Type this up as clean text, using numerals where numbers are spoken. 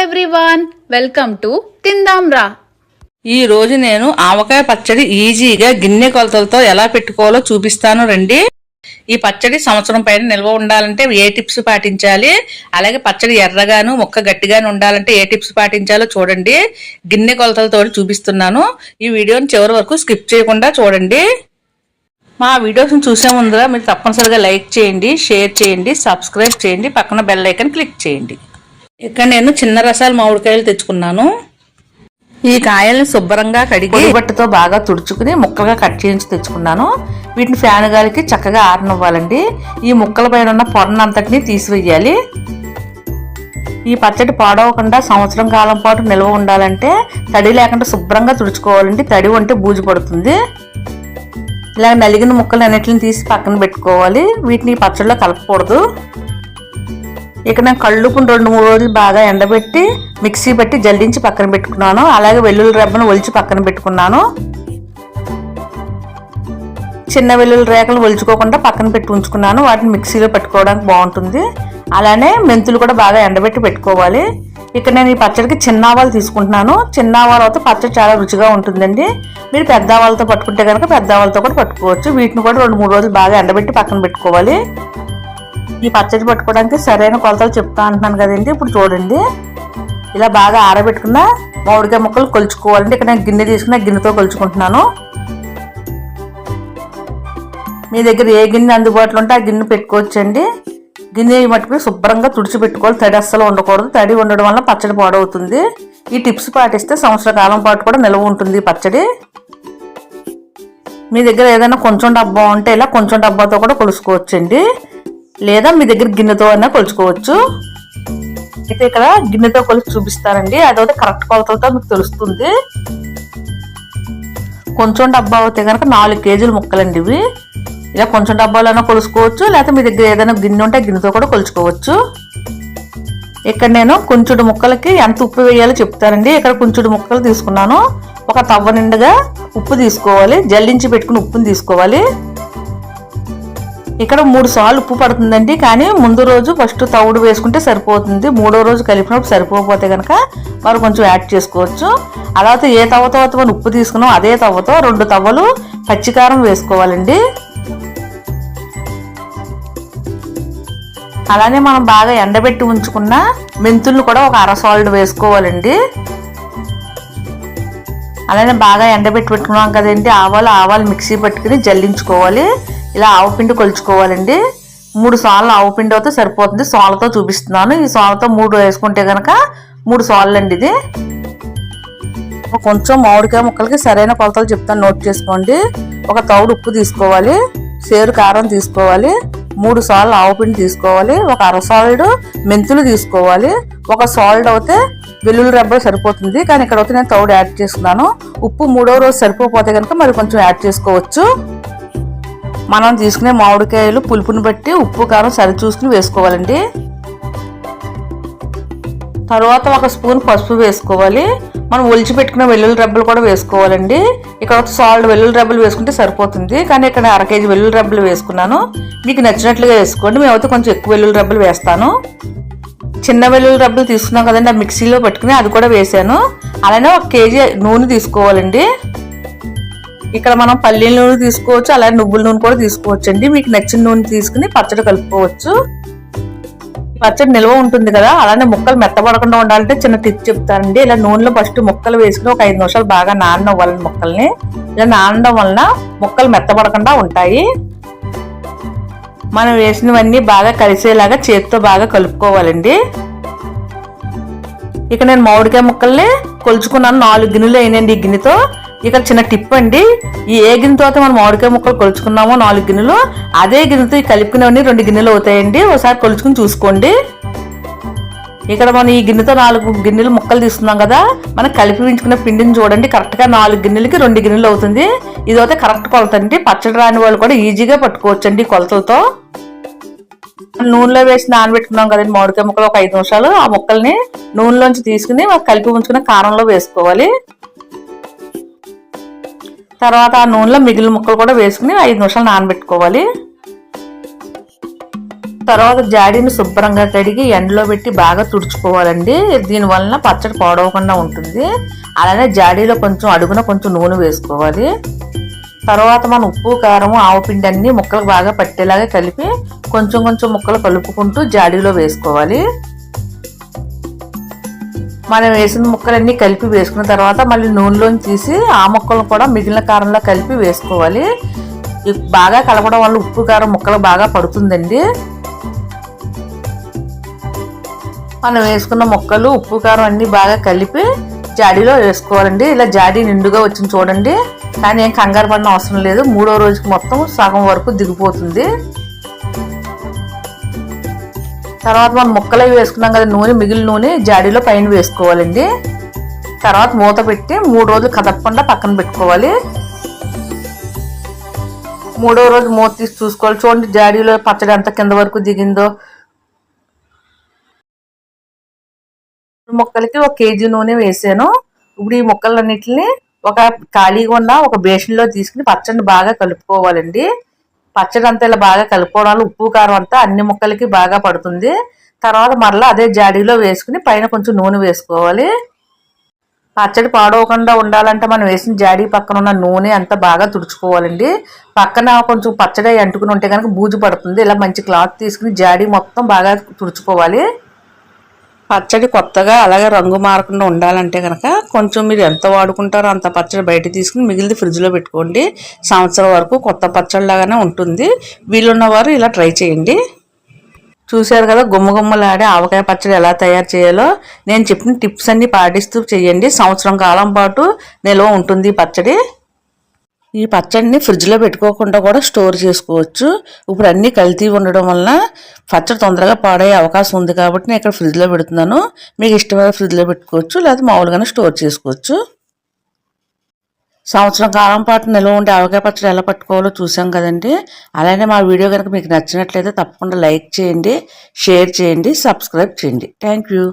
Everyone, welcome to తిందాంరా. ఈ రోజు నేను ఆవకాయ పచ్చడి ఈజీగా గిన్నె కొలతలతో ఎలా పెట్టుకోవాలో చూపిస్తాను రండి. ఈ పచ్చడి సంవత్సరం పైన నిల్వ ఉండాలంటే ఏ టిప్స్ పాటించాలి, అలాగే పచ్చడి ఎర్రగాను ముక్క గట్టిగాను ఉండాలంటే ఏ టిప్స్ పాటించాలో చూడండి. గిన్నె కొలతలతో చూపిస్తున్నాను. ఈ వీడియోని చివరి వరకు స్కిప్ చేయకుండా చూడండి. మా వీడియోస్ని చూసే ముందుగా మీరు తప్పనిసరిగా లైక్ చేయండి, షేర్ చేయండి, సబ్స్క్రైబ్ చేయండి, పక్కన బెల్ ఐకాన్ క్లిక్ చేయండి. ఇక్కడ నేను చిన్న రసాలు మామిడికాయలు తెచ్చుకున్నాను. ఈ కాయల్ని శుభ్రంగా కడిగి బట్టతో బాగా తుడుచుకుని ముక్కలుగా కట్ చేయించి తెచ్చుకున్నాను. వీటిని ఫ్యాన్ గాలికి చక్కగా ఆరనివ్వాలండి. ఈ ముక్కల పైన ఉన్న పొరనంతటిని తీసివేయాలి. ఈ పచ్చడి పాడవకుండా సంవత్సరం కాలం పాటు నిల్వ ఉండాలంటే తడి లేకుండా శుభ్రంగా తుడుచుకోవాలండి. తడి ఉంటే బూజు పడుతుంది. ఇలా నలిగిన ముక్కలు అన్నిటిని తీసి పక్కన పెట్టుకోవాలి. వీటిని పచ్చడిలో కలపకూడదు. ఇక్కడ నేను కళ్ళుపుని 2-3 రోజులు బాగా ఎండబెట్టి మిక్సీ పెట్టి జల్లించి పక్కన పెట్టుకున్నాను. అలాగే వెల్లుల్లి రెబ్బను ఒలిచి పక్కన పెట్టుకున్నాను. చిన్న వెల్లుల్లి రేఖలు ఒలుచుకోకుండా పక్కన పెట్టి ఉంచుకున్నాను. వాటిని మిక్సీలో పెట్టుకోవడానికి బాగుంటుంది. అలానే మెంతులు కూడా బాగా ఎండబెట్టి పెట్టుకోవాలి. ఇక్కడ నేను ఈ పచ్చడికి చిన్న ఆవాలు తీసుకుంటున్నాను. చిన్న ఆవాలతో పచ్చడి చాలా రుచిగా ఉంటుందండి. మీరు పెద్ద ఆవాలతో పట్టుకుంటే కనుక పెద్ద ఆవాలతో కూడా పట్టుకోవచ్చు. వీటిని కూడా 2-3 రోజులు బాగా ఎండబెట్టి పక్కన పెట్టుకోవాలి. ఈ పచ్చడి పట్టుకోవడానికి సరైన కొలతలు చెప్తా అంటున్నాను కదండి. ఇప్పుడు చూడండి, ఇలా బాగా ఆరబెట్టుకున్న మామిడికాయ ముక్కలు కొలుచుకోవాలండి. ఇక్కడ నేను గిన్నె తీసుకున్న గిన్నెతో కొలుచుకుంటున్నాను. మీ దగ్గర ఏ గిన్నె అందుబాటులో ఉంటే ఆ గిన్నె పెట్టుకోవచ్చండి. గిన్నె మట్టుకు శుభ్రంగా తుడిచిపెట్టుకోవాలి. తడి అస్సలు ఉండకూడదు. తడి ఉండడం వల్ల పచ్చడి పాడవుతుంది. ఈ టిప్స్ పాటిస్తే సంవత్సర కాలం పాటు కూడా నిల్వ ఉంటుంది పచ్చడి. మీ దగ్గర ఏదైనా కొంచెం డబ్బా ఉంటే ఇలా కొంచెం డబ్బాతో కూడా కొలుసుకోవచ్చండి. లేదా మీ దగ్గర గిన్నెతో అయినా కొలుచుకోవచ్చు. అయితే ఇక్కడ గిన్నెతో కొలిచి చూపిస్తానండి. అదైతే కరెక్ట్ కొలతలతో మీకు తెలుస్తుంది. కొంచెం డబ్బా అవుతే కనుక 4 కేజీల ముక్కలండి ఇవి. ఇలా కొంచెం డబ్బాలైనా కొలుసుకోవచ్చు. లేకపోతే మీ దగ్గర ఏదైనా గిన్నె ఉంటే గిన్నెతో కూడా కొలుచుకోవచ్చు. ఇక్కడ నేను కొంచెం ముక్కలకి ఎంత ఉప్పు వేయాలో చెప్తానండి. ఇక్కడ కొంచెం ముక్కలు తీసుకున్నాను. ఒక తవ్వ నిండుగా ఉప్పు తీసుకోవాలి. జల్లించి పెట్టుకుని ఉప్పుని తీసుకోవాలి. ఇక్కడ 3 సార్లు ఉప్పు పడుతుందండి. కానీ ముందు రోజు ఫస్ట్ తవుడు వేసుకుంటే సరిపోతుంది. 3వ రోజు కలిపినప్పుడు సరిపోతే కనుక మరి కొంచెం యాడ్ చేసుకోవచ్చు. అలాగే ఏ తవ్వతో మనం ఉప్పు తీసుకున్నాం అదే తవ్వతో 2 తవ్వలు పచ్చికారం వేసుకోవాలండి. అలానే మనం బాగా ఎండబెట్టి ఉంచుకున్న మెంతులను కూడా ఒక 1/2 సాల్ట్ వేసుకోవాలండి. అలానే బాగా ఎండబెట్టి పెట్టుకున్నాం కదండి. ఆవాలు మిక్సీ పట్టుకుని జల్లించుకోవాలి. ఇలా ఆవుపిండి కొలుచుకోవాలండి. 3 సార్లు ఆవుపిండి అయితే సరిపోతుంది. సోలతో చూపిస్తున్నాను. ఈ సోలతో 3 వేసుకుంటే కనుక 3 సార్లు అండి ఇది. కొంచెం మామిడికాయ ముక్కలకి సరైన కొలతలు చెప్తాను, నోట్ చేసుకోండి. ఒక తౌడు ఉప్పు తీసుకోవాలి. సేరు కారం తీసుకోవాలి. 3 సార్లు ఆవుపిండి తీసుకోవాలి. ఒక 1/2 సాల్ట్ మెంతులు తీసుకోవాలి. ఒక సాల్ట్ అయితే వెల్లుల్లి రెబ్బలు సరిపోతుంది. కానీ ఇక్కడ అయితే నేను తౌడు యాడ్ చేసుకున్నాను. ఉప్పు 3వ రోజు సరిపోతే కనుక మరి కొంచెం యాడ్ చేసుకోవచ్చు. మనం తీసుకునే మామిడికాయలు పులుపుని బట్టి ఉప్పు కారం సరి చూసుకుని వేసుకోవాలండి. తర్వాత 1 స్పూన్ పసుపు వేసుకోవాలి. మనం ఒలిచి పెట్టుకున్న వెల్లుల్లి రెబ్బలు కూడా వేసుకోవాలండి. ఇక్కడ సాల్ట్ వెల్లుల్లి రెబ్బలు వేసుకుంటే సరిపోతుంది. కానీ ఇక్కడ 1/2 కేజీ వెల్లుల్లి రెబ్బలు వేసుకున్నాను. మీకు నచ్చినట్లుగా వేసుకోండి. మేమైతే కొంచెం ఎక్కువ వెల్లుల్లి రెబ్బలు వేస్తాను. చిన్న వెల్లుల్లి రెబ్బలు తీసుకున్నాం కదండి, ఆ మిక్సీలో పెట్టుకుని అది కూడా వేసాను. అలానే 1 కేజీ నూనె తీసుకోవాలండి. ఇక్కడ మనం పల్లీల నూనె తీసుకోవచ్చు. అలాగే నువ్వుల నూనె కూడా తీసుకోవచ్చు అండి. మీకు నచ్చిన నూనె తీసుకుని పచ్చడి కలుపుకోవచ్చు. పచ్చడి నిల్వ ఉంటుంది కదా. అలానే ముక్కలు మెత్తబడకుండా ఉండాలంటే చిన్న టిప్ చెప్తానండి. ఇలా నూనెలో ఫస్ట్ ముక్కలు వేసుకుని ఒక 5 నిమిషాలు బాగా నాననివ్వాలండి ముక్కల్ని. ఇలా నానడం వలన ముక్కలు మెత్తబడకుండా ఉంటాయి. మనం వేసినవన్నీ బాగా కలిసేలాగా చేతితో బాగా కలుపుకోవాలండి. ఇక నేను మామిడికాయ ముక్కల్ని కొలుచుకున్నాను. 4 గిన్నెలు అయినండి ఈ గిన్నెతో. ఇక్కడ చిన్న టిప్ అండి. ఈ ఏ గిన్నెతో అయితే మనం మామిడికాయ ముక్కలు కొలుచుకున్నామో 4 గిన్నెలు, అదే గిన్నెతో ఈ కలిపినవన్నీ 2 గిన్నెలు అవుతాయండి. ఒకసారి కొలుచుకుని చూసుకోండి. ఇక్కడ మనం ఈ గిన్నెతో 4 గిన్నెలు ముక్కలు తీసుకున్నాం కదా. మనం కలిపి ఉంచుకున్న పిండిని చూడండి. కరెక్ట్గా 4 గిన్నెలకి 2 గిన్నెలు అవుతుంది. ఇదైతే కరెక్ట్ కొలత అండి. పచ్చడి రాని వాళ్ళు కూడా ఈజీగా పట్టుకోవచ్చండి కొలతలతో. నూనెలో వేసి నానబెట్టుకున్నాం కదండి మామిడికాయ ముక్కలు ఒక 5 నిమిషాలు. ఆ ముక్కల్ని నూనెలోంచి తీసుకుని కలిపి ఉంచుకున్న కారంలో వేసుకోవాలి. తర్వాత ఆ నూనెలో మిగిలిన ముక్కలు కూడా వేసుకుని 5 నిమిషాలు నానబెట్టుకోవాలి. తర్వాత జాడీని శుభ్రంగా కడిగి ఎండలో పెట్టి బాగా తుడుచుకోవాలండి. దీనివలన పచ్చడి పాడవకుండా ఉంటుంది. అలానే జాడీలో కొంచెం అడుగున కొంచెం నూనె వేసుకోవాలి. తర్వాత మనం ఉప్పు కారం ఆవపిండి అన్ని ముక్కలకు బాగా పట్టేలాగా కలిపి కొంచెం కొంచెం ముక్కలు కలుపుకుంటూ జాడీలో వేసుకోవాలి. మనం వేసిన ముక్కలన్నీ కలిపి వేసుకున్న తర్వాత మళ్ళీ నూనెలోంచి తీసి ఆ ముక్కలను కూడా మిగిలిన కారంలో కలిపి వేసుకోవాలి. బాగా కలపడం వల్ల ఉప్పు కారం ముక్కలు బాగా పడుతుందండి. మనం వేసుకున్న ముక్కలు ఉప్పు కారం అన్ని బాగా కలిపి జాడీలో వేసుకోవాలండి. ఇలా జాడీ నిండుగా వచ్చింది చూడండి. కానీ ఏం కంగారు పడిన అవసరం లేదు. 3వ రోజుకి మొత్తం సగం వరకు దిగిపోతుంది. తర్వాత మనం ముక్కలు అవి వేసుకున్నాం కదా, మిగిలిన నూనె జాడీలో పైన వేసుకోవాలండి. తర్వాత మూత పెట్టి 3 రోజులు కదపకుండా పక్కన పెట్టుకోవాలి. 3వ రోజు మూత తీసి చూసుకోవాలి. చూడండి జాడీలో పచ్చడి ఎంత కింద వరకు దిగిందో. ముక్కలకి 1 కేజీ నూనె వేసాను. ఇప్పుడు ఈ ముక్కలన్నిటిని ఒక ఖాళీగా ఉన్న ఒక బేషన్లో తీసుకుని పచ్చడిని బాగా కలుపుకోవాలండి. పచ్చడి అంతా ఇలా బాగా కలుపుకోవడం వల్ల ఉప్పు కారం అంతా అన్ని ముక్కలకి బాగా పడుతుంది. తర్వాత మరలా అదే జాడీలో వేసుకుని పైన కొంచెం నూనె వేసుకోవాలి. పచ్చడి పాడవకుండా ఉండాలంటే మనం వేసిన జాడీ పక్కన ఉన్న నూనె అంతా బాగా తుడుచుకోవాలండి. పక్కన కొంచెం పచ్చడి అంటుకుని ఉంటే కనుక బూజు పడుతుంది. ఇలా మంచి క్లాత్ తీసుకుని జాడీ మొత్తం బాగా తుడుచుకోవాలి. పచ్చడి కొత్తగా అలాగే రంగు మారకుండా ఉండాలంటే కనుక కొంచెం మీరు ఎంత వాడుకుంటారో అంత పచ్చడి బయట తీసుకుని మిగిలింది ఫ్రిడ్జ్లో పెట్టుకోండి. సంవత్సరం వరకు కొత్త పచ్చడిలాగానే ఉంటుంది. వీలున్నవారు ఇలా ట్రై చేయండి. చూశారు కదా గుమ్మగుమ్మలాడే ఆవకాయ పచ్చడి ఎలా తయారు చేయాలో. నేను చెప్పిన టిప్స్ అన్ని పాటిస్తూ చేయండి. సంవత్సరం కాలం పాటు నిల్వ ఉంటుంది పచ్చడి. ఈ పచ్చడిని ఫ్రిడ్జ్లో పెట్టుకోకుండా కూడా స్టోర్ చేసుకోవచ్చు. ఇప్పుడు అన్నీ కల్తీ ఉండడం వల్ల పచ్చడి తొందరగా పాడయ్యే అవకాశం ఉంది కాబట్టి నేను ఇక్కడ ఫ్రిడ్జ్లో పెడుతున్నాను. మీకు ఇష్టమైన ఫ్రిడ్జ్లో పెట్టుకోవచ్చు, లేదా మామూలుగానే స్టోర్ చేసుకోవచ్చు. సంవత్సరం కాలం పాటు నిల్వ ఉండే ఆవకాయ పచ్చడి ఎలా పట్టుకోవాలో చూసాం కదండి. అలానే మా వీడియో కనుక మీకు నచ్చినట్లయితే తప్పకుండా లైక్ చేయండి, షేర్ చేయండి, సబ్స్క్రైబ్ చేయండి. Thank you.